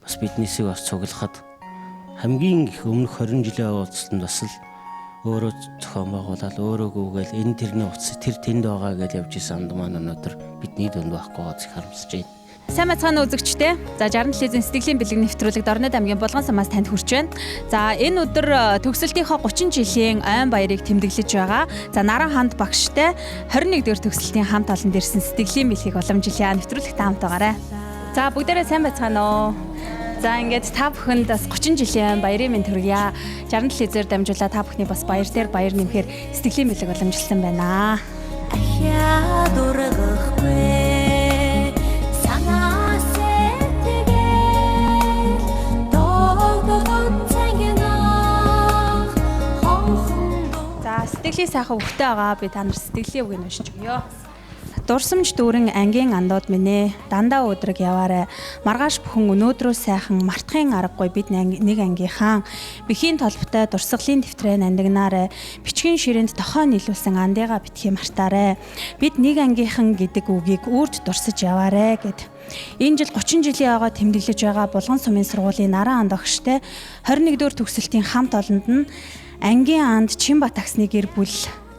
бас биднээсээ бас цуглахад хамгийн их өмнөх 20 жилийн уулзалтанд бас л өөрөө зохион байгуулаад өөрөө гүгээл энэ тэрний утас тэр тэнд байгаа гэж явж исэн анд маань өнөөдөр бидний дунд байхгүй байгаа зүг харамсаж байна. Сайн бацгаана үзэгчдээ. За 60 телевизийн сэтгэлийн бэлэг нэвтрүүлэг Дорнод аймгийн Булган самаас танд хүрч байна. За энэ өдөр төгсөлтийнхөө 30 жилийн ойн баярыг тэмдэглэж байгаа. За Наран ханд багштай 21-р төгсөлтийн хамт олонд ирсэн сэтгэлийн бэлгийг уламжлая. Нэвтрүүлэгт хамт байгаарай. За бүгдээрээ сайн бацгаана уу. За ингээд та бүхэнд бас 30 жилийн баярын мэнд хүргье. 60 телевизээр дамжуулаад та бүхний бас баяр дээр баяр нэмэхээр сэтгэлийн бэлэг уламжилсан байна. Ахяа дургахгүй сэтгэлийн сайхан хөвгтэй байгаа би та нар сэтгэлийн үгийг уншиж өгье. Дурсамж дүүрэн ангийн андууд минь ээ дандаа өдрөг яваарэ маргааш бүхэн өнөөдрөө сайхан мартахын аргагүй бид нэг ангийнхаа бэхийн толботой дурсгалын дэвтрээ нандинаарэ бичгийн ширээнд тохоо нийлүүлсэн андыгаа битгий мартаарэ бид нэг ангийнхан гэдэг үгийг үрд дурсаж яваарэ гэд. Энэ жил 30 жилийн ага тэмдэглэж байгаа Булган сумын сургуулийн Наран анд багштай 21-р төгсөлтийн хамт олонд нь ангийн анд Чинбат таксны гэр бүл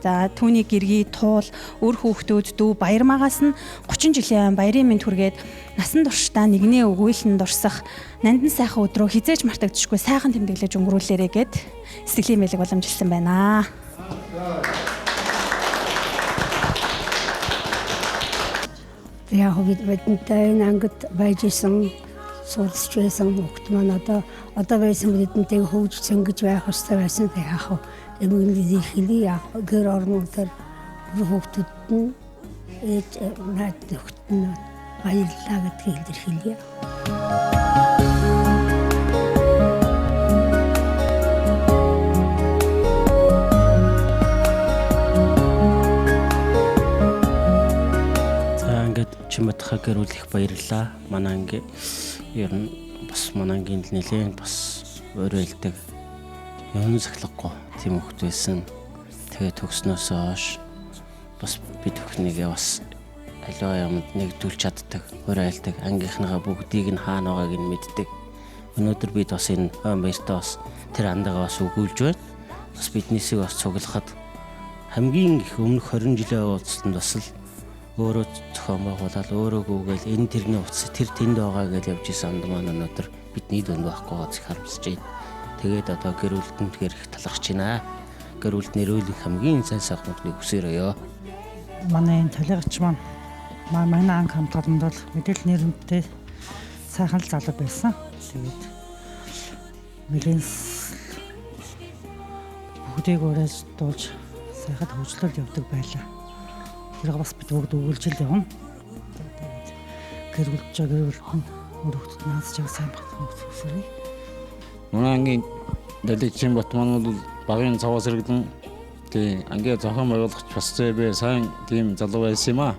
за түүний гэргий туул өр хүүхдүүд дүү баярмагаас нь 30 жилийн баярын мэнд хүргээд насан туршдаа нэгнээ өгүүлэн дурсах нандин сайхан өдрөө хизээж мартагдчихгүй сайхан тэмдэглэж өнгөрүүлээрэ гэд сэтгэлийн бэлэг уламжилсан байна. Яг бидэнтэй ангид байж исэн суулж байсан хүмүүс маань одоо байсан бидэнтэй хөгжсөн гэж байх хэрэгтэй байсан яах вэ? Эмгэнэл хэлий яах гэр орнуудаар хүүхдүүд нь ээж наад нөхд нь баярлалаа гэдгийг илэрхийлье. Чинбатхаа гэрүүл их баярлаа. Манай анги ер нь бас манай ангийн нэлээд бас өөрөөлдөг. Юм захлаггүй тийм хөвгт байсан. Тэгээ төгснөөс хойш бас бид бүхнийгээ бас аливаа юмд нэгдүүлж чаддаг, өөрөөлдөг. Ангийнхныгаа бүгдийг нь хаана байгааг нь мэддэг. Өнөөдөр бид бас энэ ойн баяртаа бас тэр андагаа бас өгүүлж байна. Бас биднээсээ бас цуглахад хамгийн их өмнөх 20 жилийн уулзалтанд бас л өөрөө зохион байгуулаад өөрөө гүгээл энэ тэрний утас тэр тэнд байгаа гэж явж исэн анд маань өнөөдөр бидний дунд байхгүй байгаа зүг харамсаж байна. Тэгээд одоо гэр бүлдэнгээр их талархаж байна. Гэр бүлд нэрүүлэх хамгийн сайн сайхнуудыг хүсээрээ. Манай энэ толигч маань манай анги хамт олонд бол мэдээлэл нэрмтэй сайхан л залуу байсан. Тэгээд нэгэн бүгдийг өрөөж дуулж сайхан хөгжлөлт явдаг байлаа. Тэр бас бид бүгд өгүүлжил явна. Гэр бүлч гэрүүлхэн өрөвдөд наасч сайн багтах хүсэрэй. Манай ангийн дэлгэцэн Батман бол багын цаваас иргэн тий ангийн зохион байгуулагч бас зэвэ сайн тийм залуу байсан юм аа.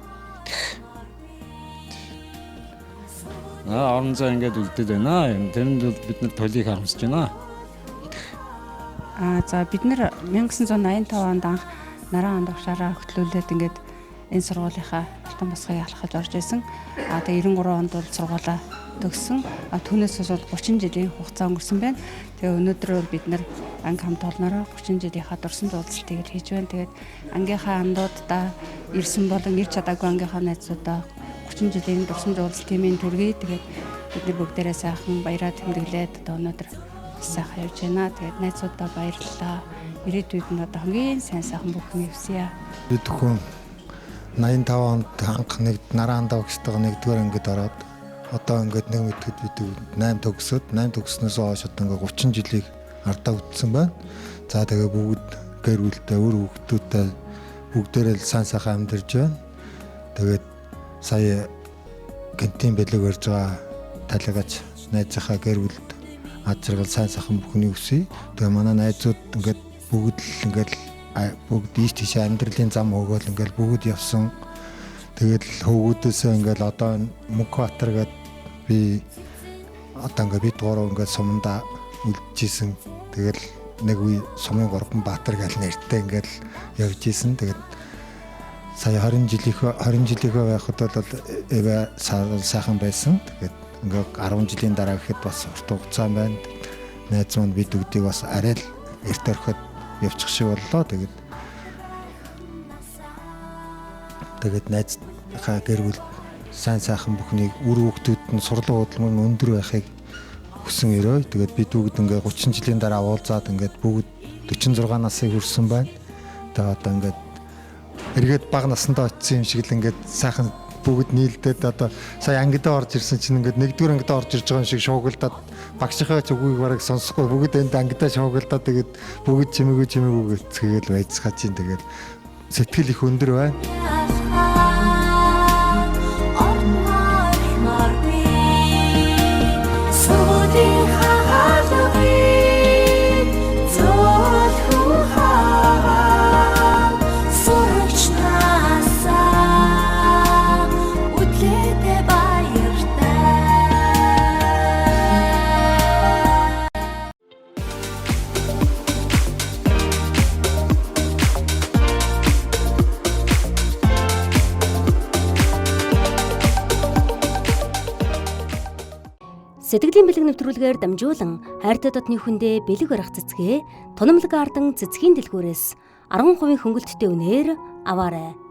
Орон зай ингээд үлдээд байна. Тэрэнд бид нар толийг харамсаж байна. За бид нар 1985 онд анх Наран анд багшаараа хөтлүүлээд ингээд энэ сургуулийнхаа алтан басгыг алхаж орж исэн. Тэгээ 93 онд бол сургуулаа төгссөн. Түүнээс хойш 30 жилийн хугацаа өнгөрсөн байна. Тэгээ өнөөдөр бол бид нар анги хамт олноороо 30 жилийнхаа дурсан зуулцалтыг хийж байна. Тэгээд ангийнхаа андуудаа ирсэн болон ирч чадаагүй ангийнхаа найзуудаа 30 жилийн дурсан зуулцалтын мэнд хүргэе. Тэгээд бид нар бүгдээрээ сайхан баяраа тэмдэглээд одоо өнөөдөр сайхан явж байна. Тэгээд найзуудаа баярлалаа. Ирээдүйд нь одоо хамгийн сайн сайхан бүхэн явсаа. Бид бүхэн 85 онд анх нэг Наран анд багштайгаа нэгдүгээр ангид ороод одоо ингээд нэг мэтгэд бид 8 төгснөөс хойш одоо ингээд 30 жилийг ардаа үтсэн байна. За тэгээ бүгд гэр бүлтэй өр хүүхдүүдтэй бүгдээрээ л сайн сайхан амьдарч байна. Тэгээд сая гэнтийн бэлэг өрж байгаа талигаж найзынхаа гэр бүлд ад жаргал сайн сайхан бүхний өсөе. Тэгээ манай найзууд ингээд бүгд л ингээд бүгд ийш тийш амьдралын зам өгөөл ингээл бүгд явсан. Тэгэл хөвгүүдээсээ ингээл одоо Мөнхбаатар гээд би одоо ингээд бид гурав ингээд суманда үлдчихсэн. Тэгэл нэг үе сумын 3 Баатар гэл нэртэй ингээл явж исэн. Тэгээд сая 20 жилийнхөө байхад бол эвэ сайхан байсан. Тэгээд ингээ 10 жилийн дараа гэхэд бас урт хугацаа байна. Найз маань бид бүгдийг бас арай л эрт орхиод явчих шиг боллоо. Тэгээд найзынхаа гэр бүл сайн сайхан бүхнийг үр хүүхдүүд нь сурлага хөдөлмөр нь өндөр байхыг хүсэн өрөө. Тэгээд бид бүгд ингээ 30 жилийн дараа уулзаад ингээд бүгд 46 насыг хүрсэн байна. Тэгээд одоо ингээд эргээд бага насндаа очсон юм шиг л ингээд сайхан бүгд нийлдээд одоо сая ангидаа орж ирсэн чинь ингээд нэгдүгээр ангидаа орж ирж байгаа юм шиг шуугилдаад багшийнхаа ч үгийг бараг сонсохгүй бүгд энд ангидаа шуугилдаад тэгээд бүгд чимээгүй гэцгээл байцгаа чинь тэгээд сэтгэл их өндөр байна. Сэтгэлийн бэлэг нэвтрүүлгээр дамжуулан хайртай дотны хүндээ бэлэг барих цэцгээ Тунамлаг Ардан цэцгийн дэлгүүрээс 10% хөнгөлөлттэй үнээр аваарай.